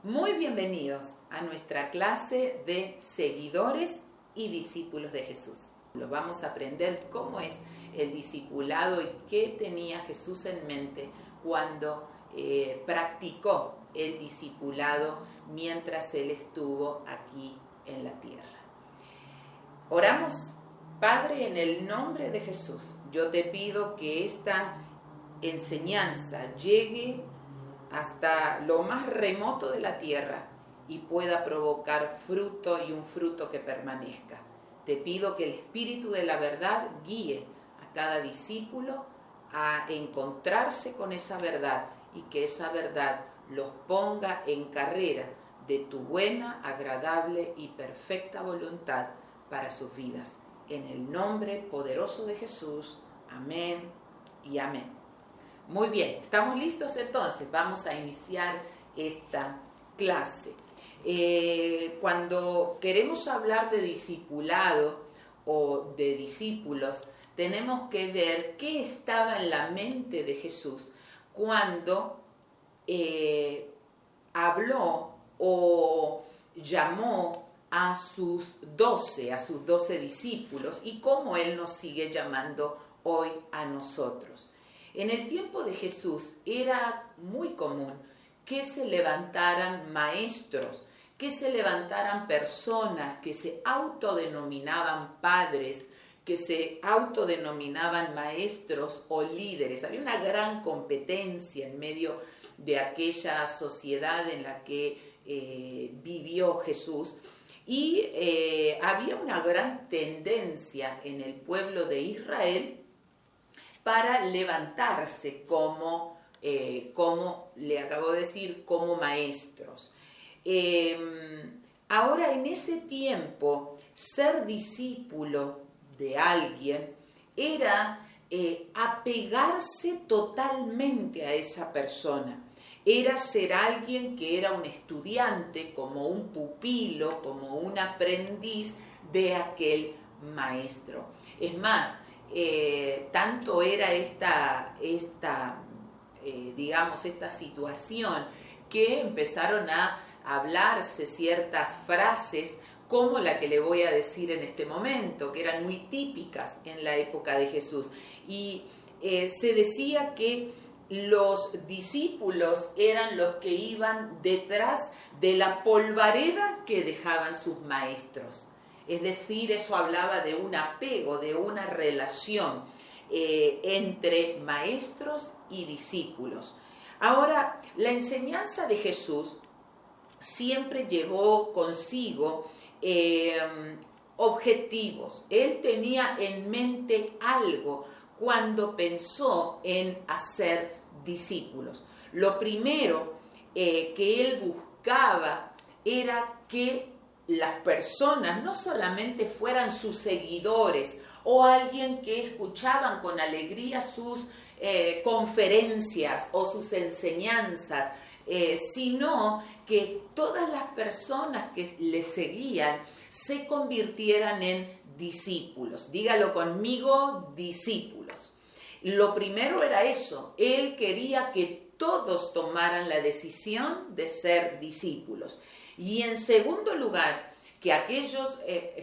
Muy bienvenidos a nuestra clase de seguidores y discípulos de Jesús. Vamos a aprender cómo es el discipulado y qué tenía Jesús en mente cuando practicó el discipulado mientras Él estuvo aquí en la tierra. Oramos. Padre, en el nombre de Jesús, yo te pido que esta enseñanza llegue hasta lo más remoto de la tierra y pueda provocar fruto y un fruto que permanezca. Te pido que el Espíritu de la verdad guíe a cada discípulo a encontrarse con esa verdad y que esa verdad los ponga en carrera de tu buena, agradable y perfecta voluntad para sus vidas. En el nombre poderoso de Jesús. Amén y amén. Muy bien, ¿estamos listos entonces? Vamos a iniciar esta clase. Cuando queremos hablar de discipulado o de discípulos, tenemos que ver qué estaba en la mente de Jesús cuando habló o llamó a sus 12 discípulos y cómo Él nos sigue llamando hoy a nosotros. En el tiempo de Jesús era muy común que se levantaran maestros, que se levantaran personas que se autodenominaban padres, que se autodenominaban maestros o líderes. Había una gran competencia en medio de aquella sociedad en la que vivió Jesús. Y había una gran tendencia en el pueblo de Israel para levantarse como le acabo de decir, como maestros. Ahora, en ese tiempo, ser discípulo de alguien era apegarse totalmente a esa persona. Era ser alguien que era un estudiante, como un pupilo, como un aprendiz de aquel maestro. Es más, tanto era esta situación que empezaron a hablarse ciertas frases como la que le voy a decir en este momento, que eran muy típicas en la época de Jesús. Y se decía que los discípulos eran los que iban detrás de la polvareda que dejaban sus maestros. Es decir, eso hablaba de un apego, de una relación entre maestros y discípulos. Ahora, la enseñanza de Jesús siempre llevó consigo objetivos. Él tenía en mente algo cuando pensó en hacer discípulos. Lo primero que él buscaba era que las personas no solamente fueran sus seguidores o alguien que escuchaban con alegría sus conferencias o sus enseñanzas, sino que todas las personas que le seguían se convirtieran en discípulos. Dígalo conmigo, discípulos. Lo primero era eso. Él quería que todos tomaran la decisión de ser discípulos. Y en segundo lugar, que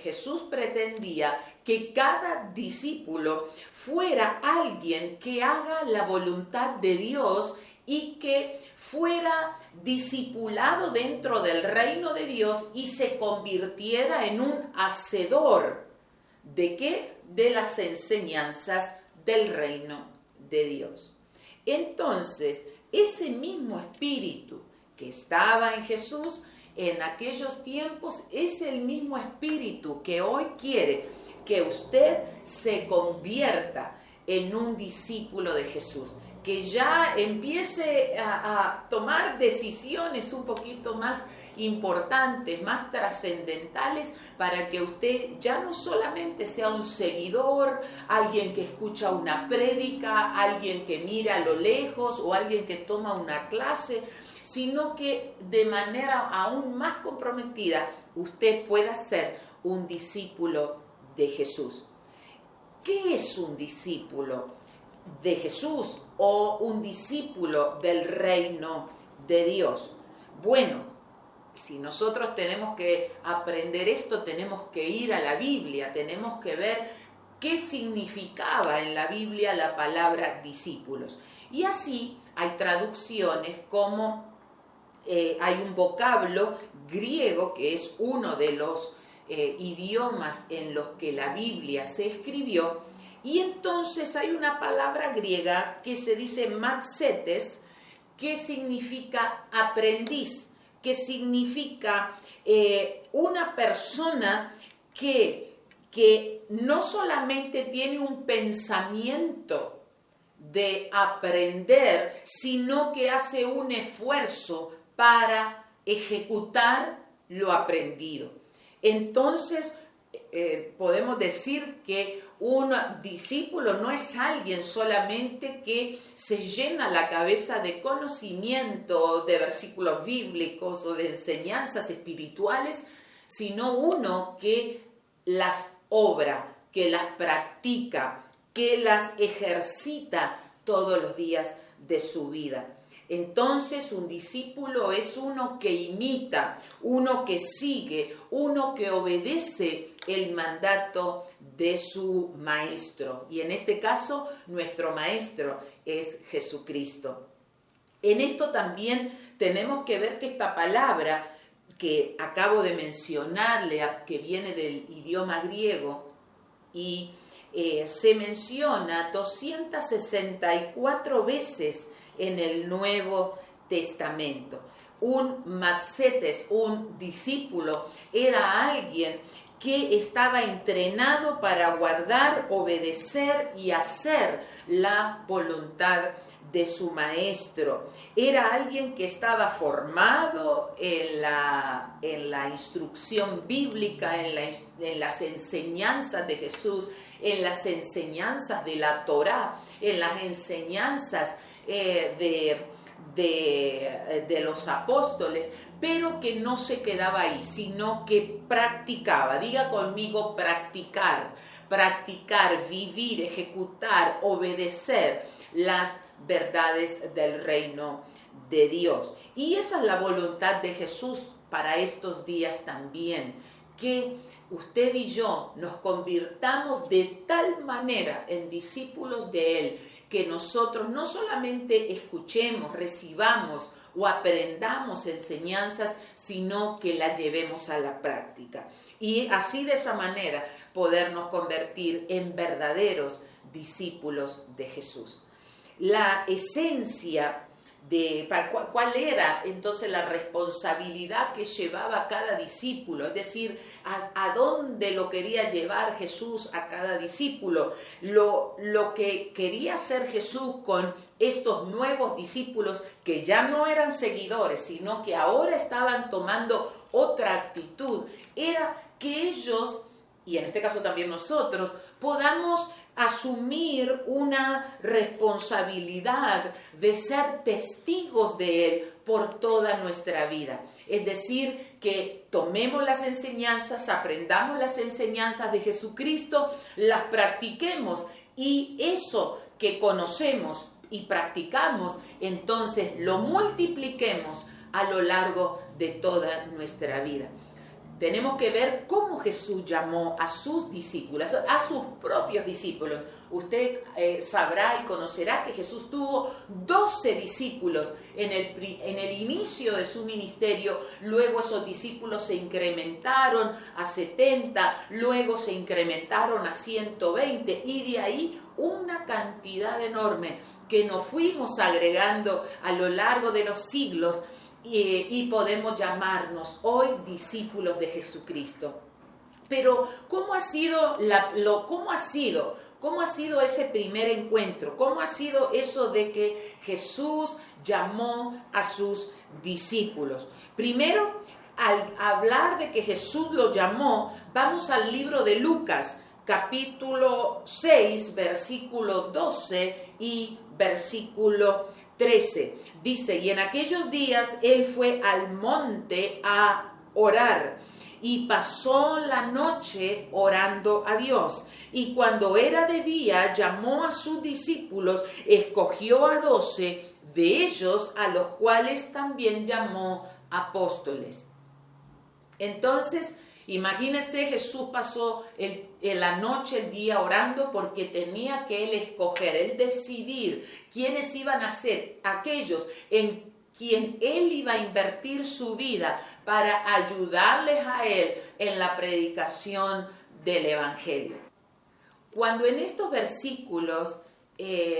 Jesús pretendía que cada discípulo fuera alguien que haga la voluntad de Dios y que fuera discipulado dentro del reino de Dios y se convirtiera en un hacedor. ¿De qué? De las enseñanzas del reino de Dios. Entonces, ese mismo espíritu que estaba en Jesús en aquellos tiempos es el mismo espíritu que hoy quiere que usted se convierta en un discípulo de Jesús, que ya empiece a tomar decisiones un poquito más importantes, más trascendentales, para que usted ya no solamente sea un seguidor, alguien que escucha una prédica, alguien que mira a lo lejos o alguien que toma una clase, sino que de manera aún más comprometida usted pueda ser un discípulo de Jesús. ¿Qué es un discípulo de Jesús o un discípulo del reino de Dios? Bueno, si nosotros tenemos que aprender esto, tenemos que ir a la Biblia, tenemos que ver qué significaba en la Biblia la palabra discípulos. Y así hay traducciones como hay un vocablo griego que es uno de los idiomas en los que la Biblia se escribió, y entonces hay una palabra griega que se dice matzetes, que significa aprendiz, que significa una persona que no solamente tiene un pensamiento de aprender, sino que hace un esfuerzo para ejecutar lo aprendido. Entonces, podemos decir que un discípulo no es alguien solamente que se llena la cabeza de conocimiento, de versículos bíblicos o de enseñanzas espirituales, sino uno que las obra, que las practica, que las ejercita todos los días de su vida. Entonces, un discípulo es uno que imita, uno que sigue, uno que obedece el mandato de su maestro. Y en este caso, nuestro maestro es Jesucristo. En esto también tenemos que ver que esta palabra que acabo de mencionarle, que viene del idioma griego y se menciona 264 veces en el Nuevo Testamento. Un matzetes, un discípulo, era alguien que estaba entrenado para guardar, obedecer y hacer la voluntad de su maestro. Era alguien que estaba formado en la instrucción bíblica, en las enseñanzas de Jesús, en las enseñanzas de la Torá, en las enseñanzas de los apóstoles, pero que no se quedaba ahí, sino que practicaba. Diga conmigo, practicar, vivir, ejecutar, obedecer las verdades del reino de Dios. Y esa es la voluntad de Jesús para estos días también, que usted y yo nos convirtamos de tal manera en discípulos de Él, que nosotros no solamente escuchemos, recibamos o aprendamos enseñanzas, sino que las llevemos a la práctica. Y así, de esa manera, podernos convertir en verdaderos discípulos de Jesús. La esencia de cuál era entonces la responsabilidad que llevaba cada discípulo, es decir, a dónde lo quería llevar Jesús a cada discípulo, lo que quería hacer Jesús con estos nuevos discípulos que ya no eran seguidores, sino que ahora estaban tomando otra actitud, era que ellos, y en este caso también nosotros, podamos asumir una responsabilidad de ser testigos de Él por toda nuestra vida. Es decir, que tomemos las enseñanzas, aprendamos las enseñanzas de Jesucristo, las practiquemos, y eso que conocemos y practicamos, entonces lo multipliquemos a lo largo de toda nuestra vida. Tenemos que ver cómo Jesús llamó a sus discípulos, a sus propios discípulos. Usted sabrá y conocerá que Jesús tuvo 12 discípulos en el inicio de su ministerio. Luego esos discípulos se incrementaron a 70, luego se incrementaron a 120, y de ahí una cantidad enorme que nos fuimos agregando a lo largo de los siglos. Y podemos llamarnos hoy discípulos de Jesucristo. Pero ¿cómo ha sido ese primer encuentro? ¿Cómo ha sido eso de que Jesús llamó a sus discípulos? Primero, al hablar de que Jesús los llamó, vamos al libro de Lucas, capítulo 6, versículo 12 y versículo 13. Dice: y en aquellos días él fue al monte a orar y pasó la noche orando a Dios. Y cuando era de día, llamó a sus discípulos, escogió a 12 de ellos, a los cuales también llamó apóstoles. Entonces, imagínense, Jesús pasó la noche, el día orando porque tenía que él escoger, él decidir quiénes iban a ser aquellos en quien él iba a invertir su vida para ayudarles a él en la predicación del Evangelio. Cuando en estos versículos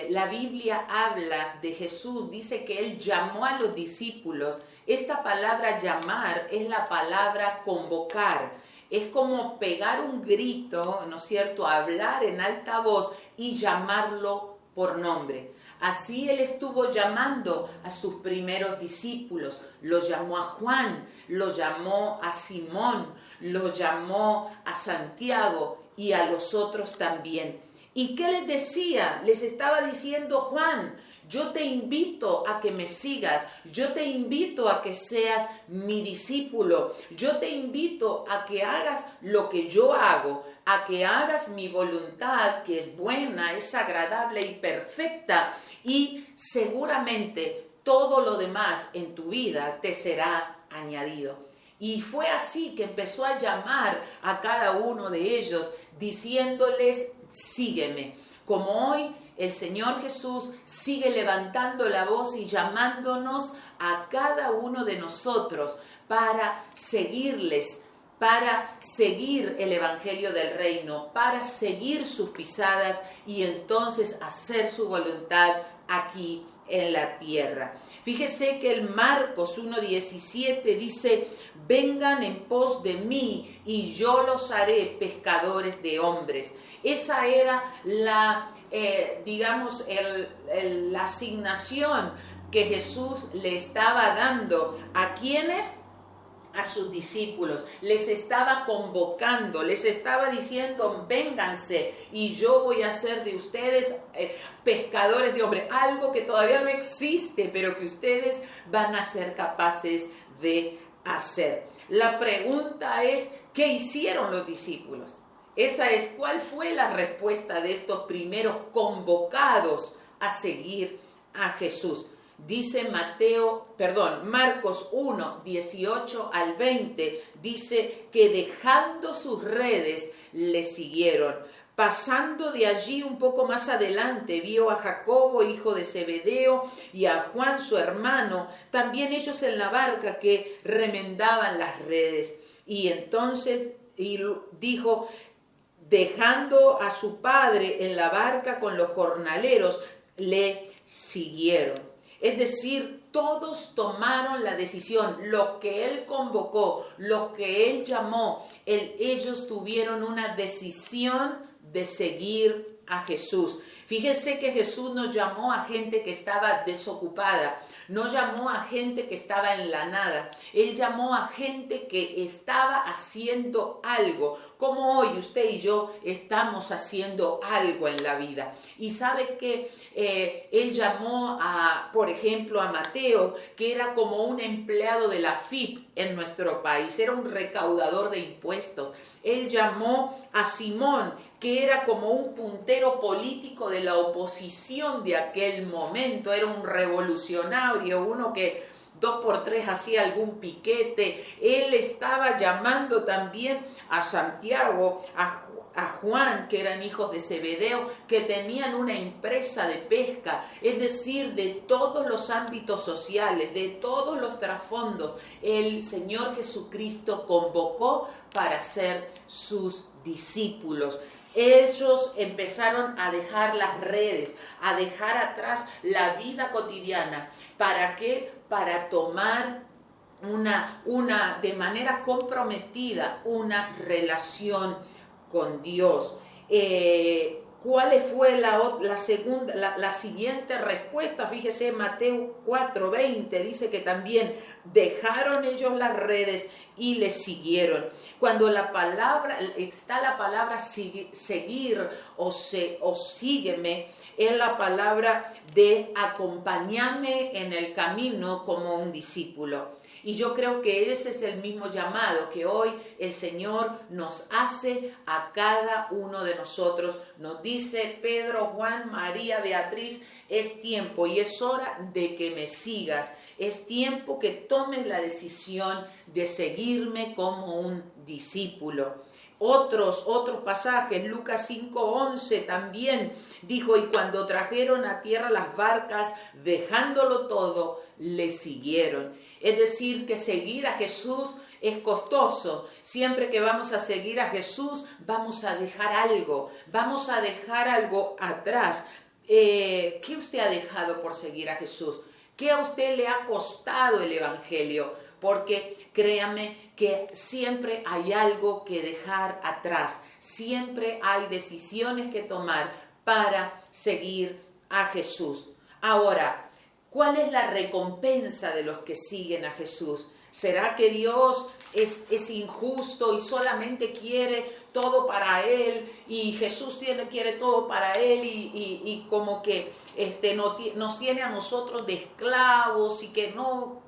la Biblia habla de Jesús, dice que él llamó a los discípulos. Esta palabra llamar es la palabra convocar. Es como pegar un grito, ¿no es cierto?, hablar en alta voz y llamarlo por nombre. Así él estuvo llamando a sus primeros discípulos. Lo llamó a Juan, lo llamó a Simón, lo llamó a Santiago y a los otros también. ¿Y qué les decía? Les estaba diciendo: Juan, yo te invito a que me sigas, yo te invito a que seas mi discípulo, yo te invito a que hagas lo que yo hago, a que hagas mi voluntad, que es buena, es agradable y perfecta, y seguramente todo lo demás en tu vida te será añadido. Y fue así que empezó a llamar a cada uno de ellos, diciéndoles: sígueme. Como hoy el Señor Jesús sigue levantando la voz y llamándonos a cada uno de nosotros para seguirles, para seguir el Evangelio del Reino, para seguir sus pisadas y entonces hacer su voluntad aquí en la tierra. Fíjese que el Marcos 1:17 dice: vengan en pos de mí y yo los haré pescadores de hombres. Esa era la asignación que Jesús le estaba dando. ¿A quiénes? A sus discípulos. Les estaba convocando, les estaba diciendo: vénganse y yo voy a hacer de ustedes pescadores de hombres. Algo que todavía no existe, pero que ustedes van a ser capaces de hacer. La pregunta es: ¿qué hicieron los discípulos? Esa es: ¿cuál fue la respuesta de estos primeros convocados a seguir a Jesús? Dice Marcos 1:18 al 20, dice que dejando sus redes le siguieron. Pasando de allí un poco más adelante, vio a Jacobo, hijo de Zebedeo, y a Juan, su hermano, también ellos en la barca que remendaban las redes. Y entonces dijo: dejando a su padre en la barca con los jornaleros, le siguieron. Es decir, todos tomaron la decisión, los que él convocó, los que él llamó, ellos tuvieron una decisión de seguir a Jesús. Fíjese que Jesús no llamó a gente que estaba desocupada, no llamó a gente que estaba en la nada. Él llamó a gente que estaba haciendo algo, como hoy usted y yo estamos haciendo algo en la vida. Y sabe que él llamó por ejemplo, a Mateo, que era como un empleado de la FIP en nuestro país, era un recaudador de impuestos. Él llamó a Simón, que era como un puntero político de la oposición de aquel momento, era un revolucionario, uno que 2x3 hacía algún piquete. Él estaba llamando también a Santiago, a Juan, que eran hijos de Zebedeo, que tenían una empresa de pesca, es decir, de todos los ámbitos sociales, de todos los trasfondos, el Señor Jesucristo convocó para ser sus discípulos. Ellos empezaron a dejar las redes, a dejar atrás la vida cotidiana. ¿Para qué? Para tomar de manera comprometida una relación con Dios. ¿Cuál fue la siguiente respuesta? Fíjese, Mateo 4:20 dice que también dejaron ellos las redes y le siguieron. Cuando está la palabra seguir o sígueme, es la palabra de acompañarme en el camino como un discípulo. Y yo creo que ese es el mismo llamado que hoy el Señor nos hace a cada uno de nosotros. Nos dice: Pedro, Juan, María, Beatriz, es tiempo y es hora de que me sigas. Es tiempo que tomes la decisión de seguirme como un discípulo. Otros pasajes, Lucas 5:11 también dijo, y cuando trajeron a tierra las barcas, dejándolo todo, le siguieron. Es decir, que seguir a Jesús es costoso. Siempre que vamos a seguir a Jesús, vamos a dejar algo atrás. ¿Qué usted ha dejado por seguir a Jesús? ¿Qué a usted le ha costado el Evangelio? Porque créame que siempre hay algo que dejar atrás, siempre hay decisiones que tomar para seguir a Jesús. Ahora, ¿cuál es la recompensa de los que siguen a Jesús? ¿Será que Dios es injusto y solamente quiere todo para Él y Jesús quiere todo para Él y como que nos tiene a nosotros de esclavos y que no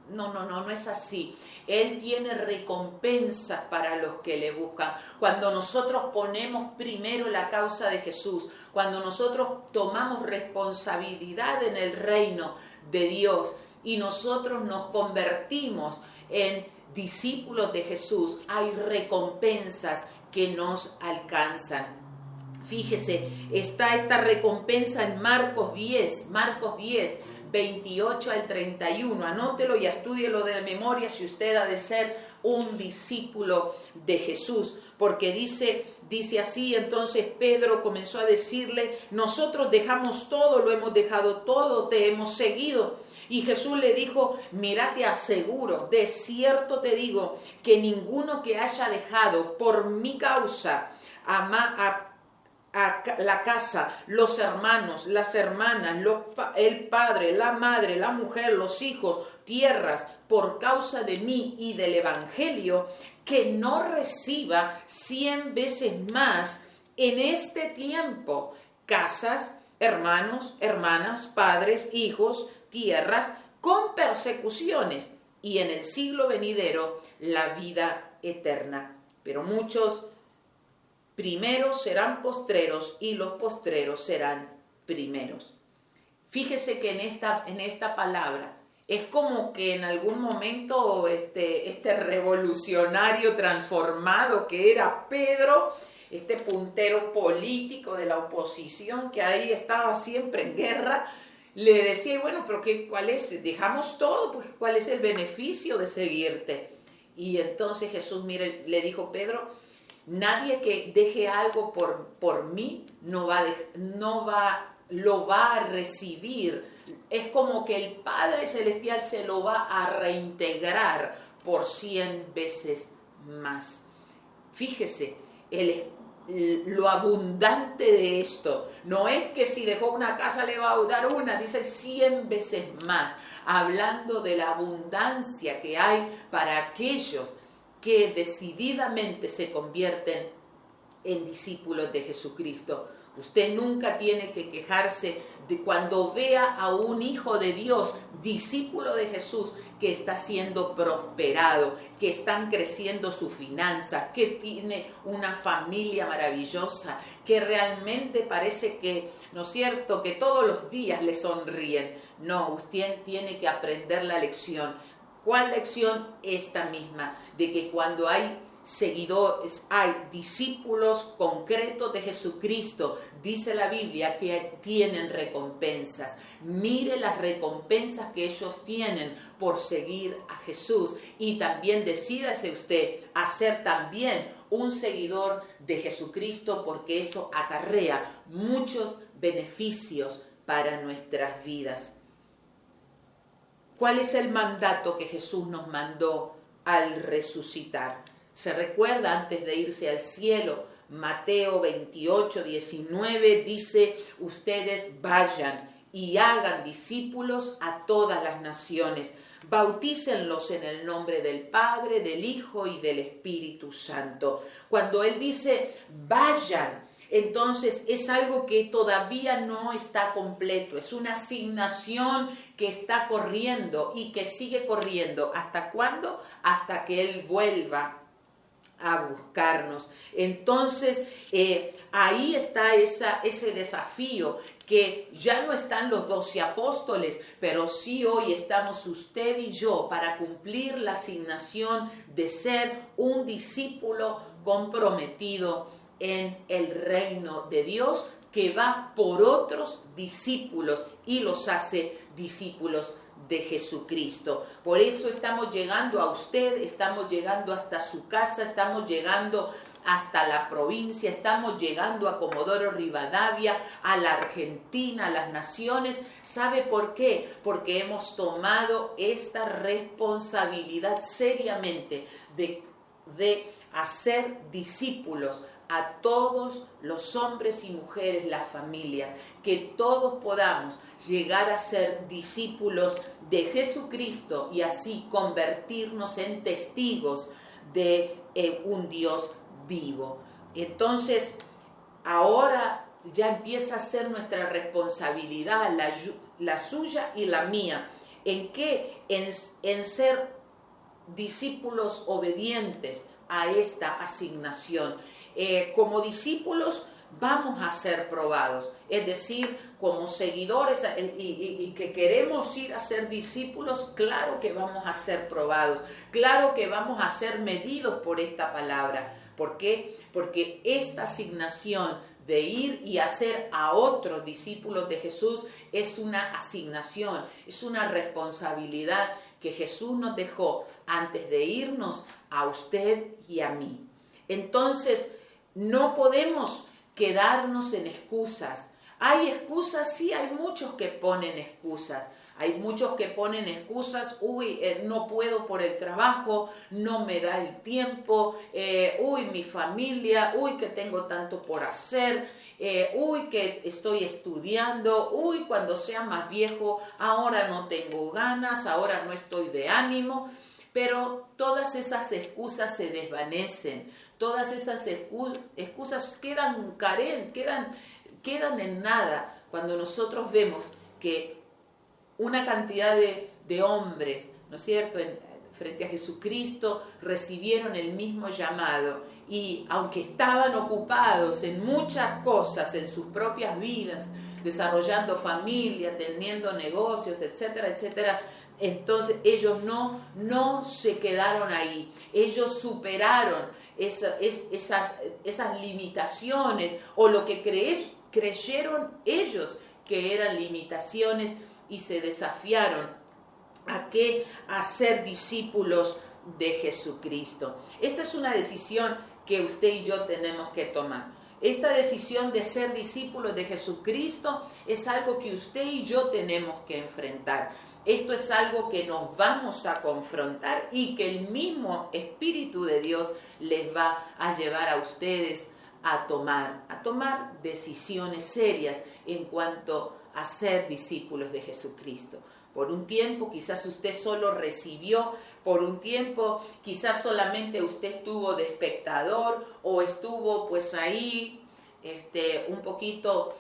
es así? Él tiene recompensas para los que le buscan. Cuando nosotros ponemos primero la causa de Jesús, cuando nosotros tomamos responsabilidad en el reino de Dios y nosotros nos convertimos en discípulos de Jesús, hay recompensas que nos alcanzan. Fíjese, está esta recompensa en Marcos 10, 28 al 31. Anótelo y estúdielo de memoria si usted ha de ser un discípulo de Jesús. Porque dice así, entonces Pedro comenzó a decirle, nosotros dejamos todo, lo hemos dejado todo, te hemos seguido. Y Jesús le dijo, mira, te aseguro, de cierto te digo, que ninguno que haya dejado por mi causa a la casa, los hermanos, las hermanas, el padre, la madre, la mujer, los hijos, tierras, por causa de mí y del Evangelio, que no reciba 100 veces más en este tiempo, casas, hermanos, hermanas, padres, hijos, tierras, con persecuciones, y en el siglo venidero la vida eterna. Pero muchos primeros serán postreros y los postreros serán primeros. Fíjese que en esta palabra es como que en algún momento este revolucionario transformado que era Pedro, este puntero político de la oposición que ahí estaba siempre en guerra, le decía, bueno, pero ¿cuál es? Dejamos todo, pues ¿cuál es el beneficio de seguirte? Y entonces Jesús, le dijo, Pedro, nadie que deje algo por mí lo va a recibir. Es como que el Padre Celestial se lo va a reintegrar por 100 veces más. Fíjese, lo abundante de esto. No es que si dejó una casa le va a dar una, dice 100 veces más. Hablando de la abundancia que hay para aquellos que decididamente se convierten en discípulos de Jesucristo. Usted nunca tiene que quejarse de cuando vea a un hijo de Dios, discípulo de Jesús, que está siendo prosperado, que están creciendo sus finanzas, que tiene una familia maravillosa, que realmente parece que, ¿no es cierto?, que todos los días le sonríen. No, usted tiene que aprender la lección. ¿Cuál lección? Esta misma, de que cuando hay seguidores, hay discípulos concretos de Jesucristo, dice la Biblia que tienen recompensas. Mire las recompensas que ellos tienen por seguir a Jesús y también decídase usted a ser también un seguidor de Jesucristo, porque eso acarrea muchos beneficios para nuestras vidas. ¿Cuál es el mandato que Jesús nos mandó al resucitar? Se recuerda antes de irse al cielo, Mateo 28, 19 dice, ustedes vayan y hagan discípulos a todas las naciones, bautícenlos en el nombre del Padre, del Hijo y del Espíritu Santo. Cuando Él dice vayan, entonces es algo que todavía no está completo, es una asignación que está corriendo y que sigue corriendo. ¿Hasta cuándo? Hasta que Él vuelva a buscarnos. Entonces, ahí está ese desafío, que ya no están los 12 apóstoles, pero sí hoy estamos usted y yo para cumplir la asignación de ser un discípulo comprometido en el reino de Dios, que va por otros discípulos y los hace discípulos de Jesucristo. Por eso estamos llegando a usted, estamos llegando hasta su casa, estamos llegando hasta la provincia, estamos llegando a Comodoro Rivadavia, a la Argentina, a las naciones. ¿Sabe por qué? Porque hemos tomado esta responsabilidad seriamente de hacer discípulos a todos los hombres y mujeres, las familias, que todos podamos llegar a ser discípulos de Jesucristo y así convertirnos en testigos de un Dios vivo. Entonces, ahora ya empieza a ser nuestra responsabilidad, la suya y la mía. ¿En qué? En ser discípulos obedientes a esta asignación. Como discípulos vamos a ser probados, es decir, como seguidores y que queremos ir a ser discípulos, claro que vamos a ser probados, claro que vamos a ser medidos por esta palabra. ¿Por qué? Porque esta asignación de ir y hacer a otros discípulos de Jesús es una asignación, es una responsabilidad que Jesús nos dejó antes de irnos a usted y a mí. Entonces, no podemos quedarnos en excusas. ¿Hay excusas? Sí, hay muchos que ponen excusas. Hay muchos que ponen excusas, no puedo por el trabajo, no me da el tiempo, mi familia, que tengo tanto por hacer, que estoy estudiando, cuando sea más viejo, ahora no tengo ganas, ahora no estoy de ánimo. Pero todas esas excusas se desvanecen, todas esas excusas quedan en nada cuando nosotros vemos que una cantidad de hombres, ¿no es cierto?, frente a Jesucristo recibieron el mismo llamado y aunque estaban ocupados en muchas cosas en sus propias vidas, desarrollando familia, teniendo negocios, etcétera, etcétera, entonces ellos no se quedaron ahí, ellos superaron esas limitaciones o lo que creyeron ellos que eran limitaciones y se desafiaron a ser discípulos de Jesucristo. Esta es una decisión que usted y yo tenemos que tomar. Esta decisión de ser discípulos de Jesucristo es algo que usted y yo tenemos que enfrentar. Esto es algo que nos vamos a confrontar y que el mismo Espíritu de Dios les va a llevar a ustedes a tomar decisiones serias en cuanto a ser discípulos de Jesucristo. Por un tiempo quizás usted solo recibió, por un tiempo quizás solamente usted estuvo de espectador o estuvo pues ahí un poquito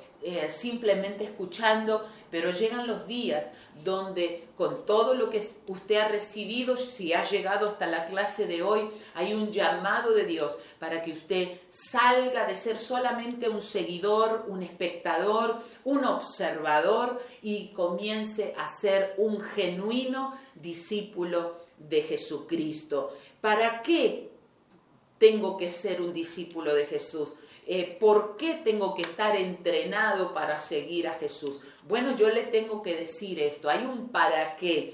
simplemente escuchando, pero llegan los días donde con todo lo que usted ha recibido, si ha llegado hasta la clase de hoy, hay un llamado de Dios para que usted salga de ser solamente un seguidor, un espectador, un observador y comience a ser un genuino discípulo de Jesucristo. ¿Para qué tengo que ser un discípulo de Jesús? ¿Por qué tengo que estar entrenado para seguir a Jesús? Bueno, yo le tengo que decir esto, hay un para qué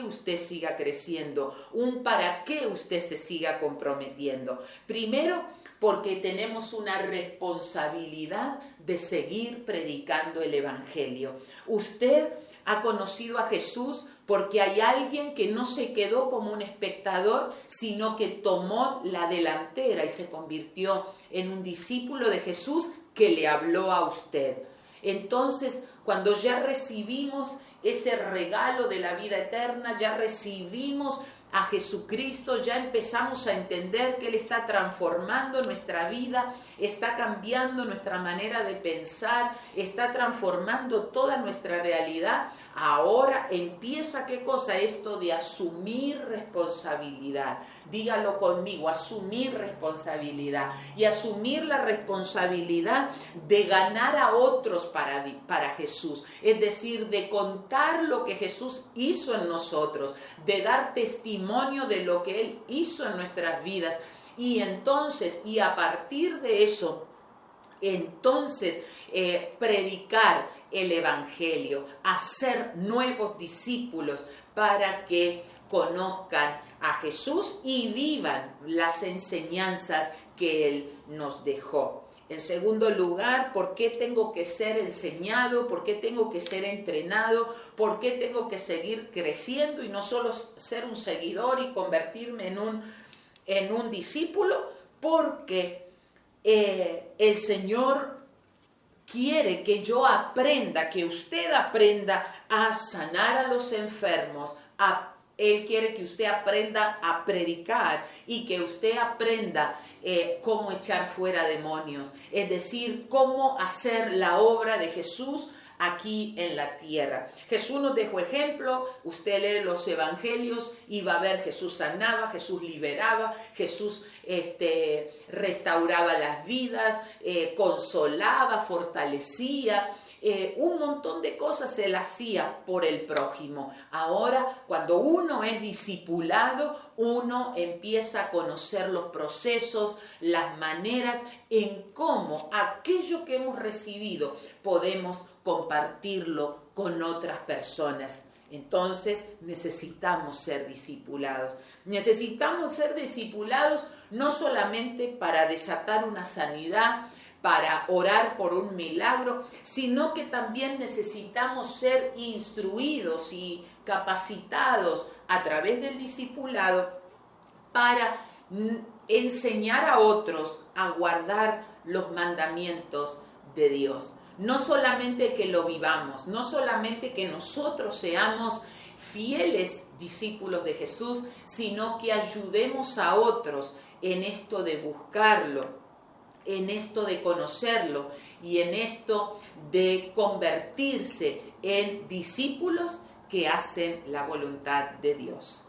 usted siga creciendo, un para qué usted se siga comprometiendo. Primero, porque tenemos una responsabilidad de seguir predicando el Evangelio. Usted ha conocido a Jesús porque hay alguien que no se quedó como un espectador, sino que tomó la delantera y se convirtió en un discípulo de Jesús que le habló a usted. Entonces, cuando ya recibimos ese regalo de la vida eterna, ya recibimos a Jesucristo, ya empezamos a entender que Él está transformando nuestra vida, está cambiando nuestra manera de pensar, está transformando toda nuestra realidad. Ahora empieza, ¿qué cosa? Esto de asumir responsabilidad. Dígalo conmigo, asumir responsabilidad. Y asumir la responsabilidad de ganar a otros para Jesús. Es decir, de contar lo que Jesús hizo en nosotros, de dar testimonio de lo que Él hizo en nuestras vidas. Y entonces, y a partir de eso, entonces predicar el Evangelio, hacer nuevos discípulos para que conozcan a Jesús y vivan las enseñanzas que Él nos dejó. En segundo lugar, ¿por qué tengo que ser enseñado? ¿Por qué tengo que ser entrenado? ¿Por qué tengo que seguir creciendo y no solo ser un seguidor y convertirme en un discípulo? Porque el Señor quiere que yo aprenda, que usted aprenda a sanar a los enfermos. Él quiere que usted aprenda a predicar y que usted aprenda cómo echar fuera demonios. Es decir, cómo hacer la obra de Jesús aquí en la tierra. Jesús nos dejó ejemplo, usted lee los evangelios y va a ver Jesús sanaba, Jesús liberaba, Jesús restauraba las vidas, consolaba, fortalecía, un montón de cosas él hacía por el prójimo. Ahora, cuando uno es discipulado, uno empieza a conocer los procesos, las maneras en cómo aquello que hemos recibido podemos compartirlo con otras personas. Entonces necesitamos ser discipulados. Necesitamos ser discipulados no solamente para desatar una sanidad, para orar por un milagro, sino que también necesitamos ser instruidos y capacitados a través del discipulado para enseñar a otros a guardar los mandamientos de Dios. No solamente que lo vivamos, no solamente que nosotros seamos fieles discípulos de Jesús, sino que ayudemos a otros en esto de buscarlo, en esto de conocerlo y en esto de convertirse en discípulos que hacen la voluntad de Dios.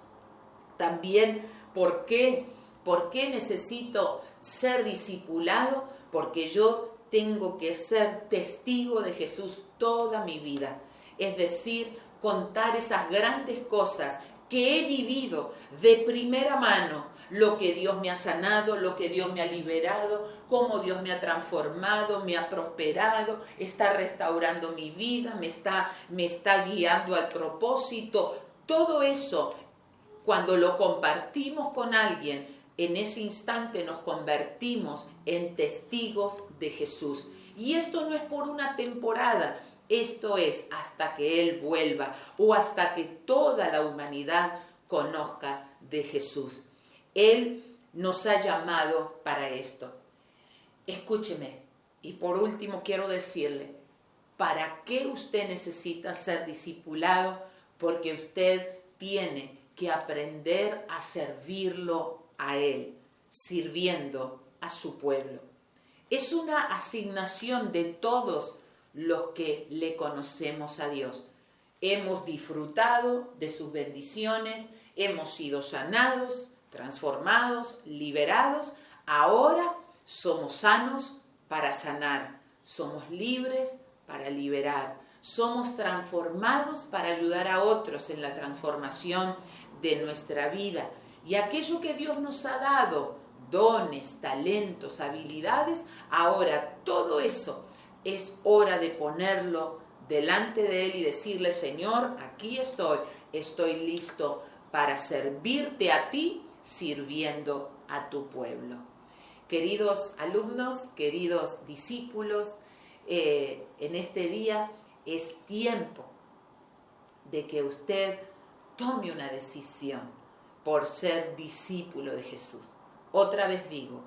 También, ¿por qué necesito ser discipulado? Porque yo tengo que ser testigo de Jesús toda mi vida. Es decir, contar esas grandes cosas que he vivido de primera mano, lo que Dios me ha sanado, lo que Dios me ha liberado, cómo Dios me ha transformado, me ha prosperado, está restaurando mi vida, me está guiando al propósito. Todo eso, cuando lo compartimos con alguien, en ese instante nos convertimos en testigos de Jesús. Y esto no es por una temporada, esto es hasta que Él vuelva o hasta que toda la humanidad conozca de Jesús. Él nos ha llamado para esto. Escúcheme, y por último quiero decirle, ¿para qué usted necesita ser discipulado? Porque usted tiene que aprender a servirlo a Él, sirviendo a su pueblo. Es una asignación de todos los que le conocemos a Dios. Hemos disfrutado de sus bendiciones, hemos sido sanados, transformados, liberados. Ahora somos sanos para sanar, somos libres para liberar, somos transformados para ayudar a otros en la transformación de nuestra vida. Y aquello que Dios nos ha dado, dones, talentos, habilidades, ahora todo eso es hora de ponerlo delante de Él y decirle: Señor, aquí estoy listo para servirte a ti, sirviendo a tu pueblo. Queridos alumnos, queridos discípulos, en este día es tiempo de que usted tome una decisión por ser discípulo de Jesús. Otra vez digo,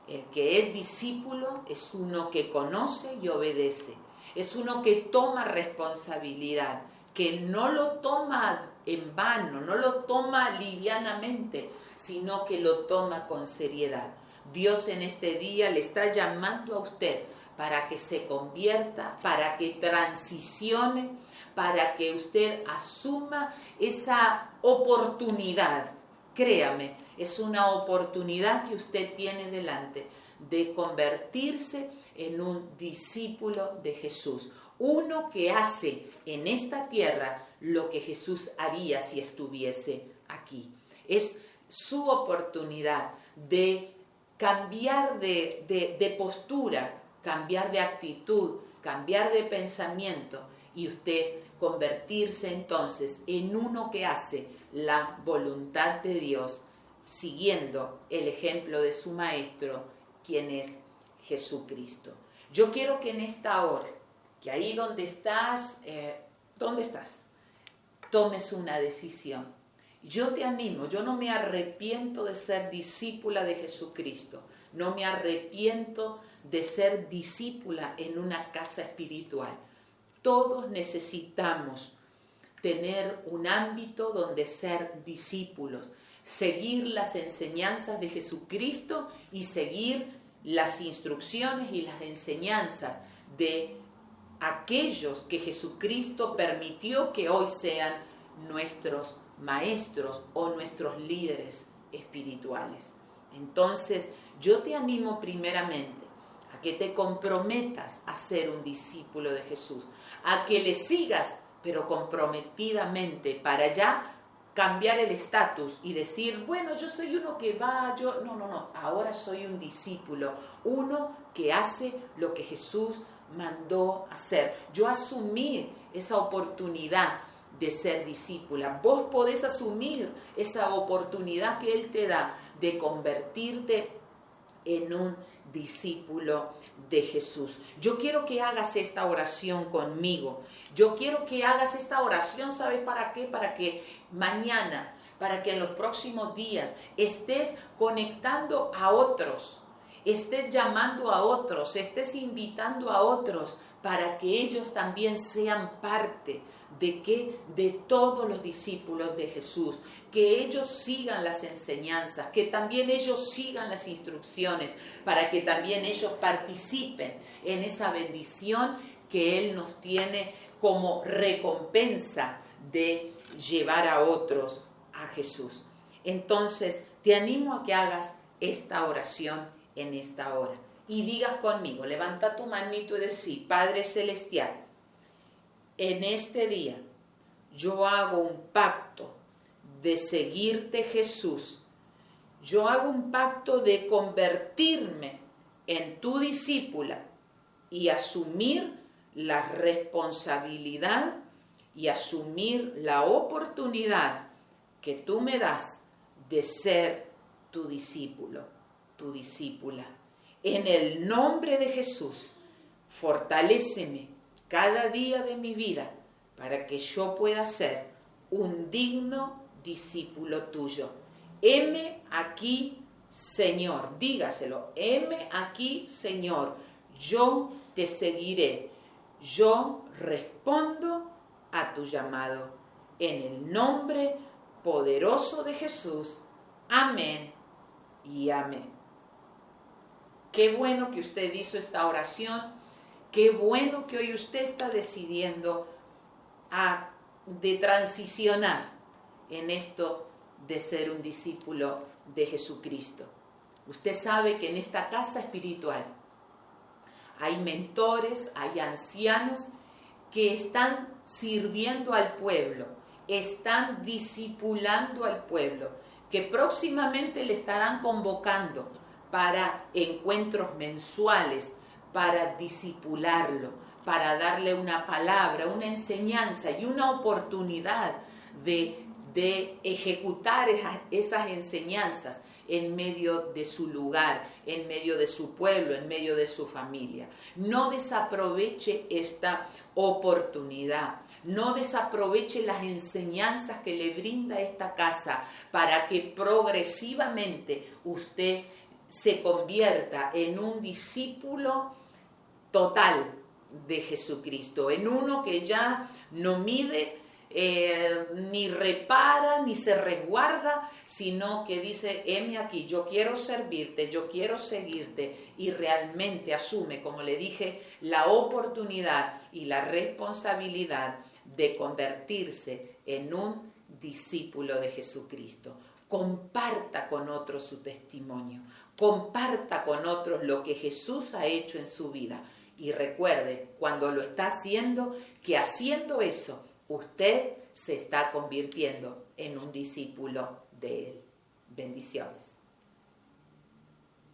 el que es discípulo es uno que conoce y obedece, es uno que toma responsabilidad, que no lo toma en vano, no lo toma livianamente, sino que lo toma con seriedad. Dios en este día le está llamando a usted para que se convierta, para que transicione, para que usted asuma esa oportunidad. Créame, es una oportunidad que usted tiene delante de convertirse en un discípulo de Jesús. Uno que hace en esta tierra lo que Jesús haría si estuviese aquí. Es su oportunidad de cambiar de postura, cambiar de actitud, cambiar de pensamiento y usted convertirse entonces en uno que hace la voluntad de Dios, siguiendo el ejemplo de su Maestro, quien es Jesucristo. Yo quiero que en esta hora, que ahí donde estás, tomes una decisión. Yo te animo, yo no me arrepiento de ser discípula de Jesucristo, no me arrepiento de ser discípula en una casa espiritual. Todos necesitamos tener un ámbito donde ser discípulos, seguir las enseñanzas de Jesucristo y seguir las instrucciones y las enseñanzas de aquellos que Jesucristo permitió que hoy sean nuestros maestros o nuestros líderes espirituales. Entonces, yo te animo primeramente a que te comprometas a ser un discípulo de Jesús, a que le sigas, pero comprometidamente, para ya cambiar el estatus y decir, bueno, yo soy uno que va, no, ahora soy un discípulo, uno que hace lo que Jesús mandó hacer. Yo asumí esa oportunidad de ser discípula. Vos podés asumir esa oportunidad que Él te da de convertirte en un discípulo de Jesús. Yo quiero que hagas esta oración conmigo. Yo quiero que hagas esta oración, ¿sabes para qué? Para que mañana, para que en los próximos días estés conectando a otros, estés llamando a otros, estés invitando a otros para que ellos también sean parte ¿de qué? De todos los discípulos de Jesús, que ellos sigan las enseñanzas, que también ellos sigan las instrucciones, para que también ellos participen en esa bendición que Él nos tiene como recompensa de llevar a otros a Jesús. Entonces, te animo a que hagas esta oración en esta hora y digas conmigo, levanta tu manito y decí, Padre Celestial, en este día yo hago un pacto de seguirte, Jesús. Yo hago un pacto de convertirme en tu discípula y asumir la responsabilidad y asumir la oportunidad que tú me das de ser tu discípulo, tu discípula. En el nombre de Jesús, fortaléceme cada día de mi vida para que yo pueda ser un digno discípulo tuyo. Heme aquí, Señor, dígaselo, heme aquí, Señor, yo te seguiré, yo respondo a tu llamado. En el nombre poderoso de Jesús, amén y amén. Qué bueno que usted hizo esta oración. Qué bueno que hoy usted está decidiendo de transicionar en esto de ser un discípulo de Jesucristo. Usted sabe que en esta casa espiritual hay mentores, hay ancianos que están sirviendo al pueblo, están discipulando al pueblo, que próximamente le estarán convocando para encuentros mensuales, para discipularlo, para darle una palabra, una enseñanza y una oportunidad de ejecutar esas enseñanzas en medio de su lugar, en medio de su pueblo, en medio de su familia. No desaproveche esta oportunidad. No desaproveche las enseñanzas que le brinda esta casa para que progresivamente usted se convierta en un discípulo total de Jesucristo, en uno que ya no mide ni repara, ni se resguarda, sino que dice, heme aquí, yo quiero servirte, yo quiero seguirte, y realmente asume, como le dije, la oportunidad y la responsabilidad de convertirse en un discípulo de Jesucristo. Comparta con otros su testimonio, comparta con otros lo que Jesús ha hecho en su vida, y recuerde, cuando lo está haciendo, que haciendo eso, usted se está convirtiendo en un discípulo de Él. Bendiciones.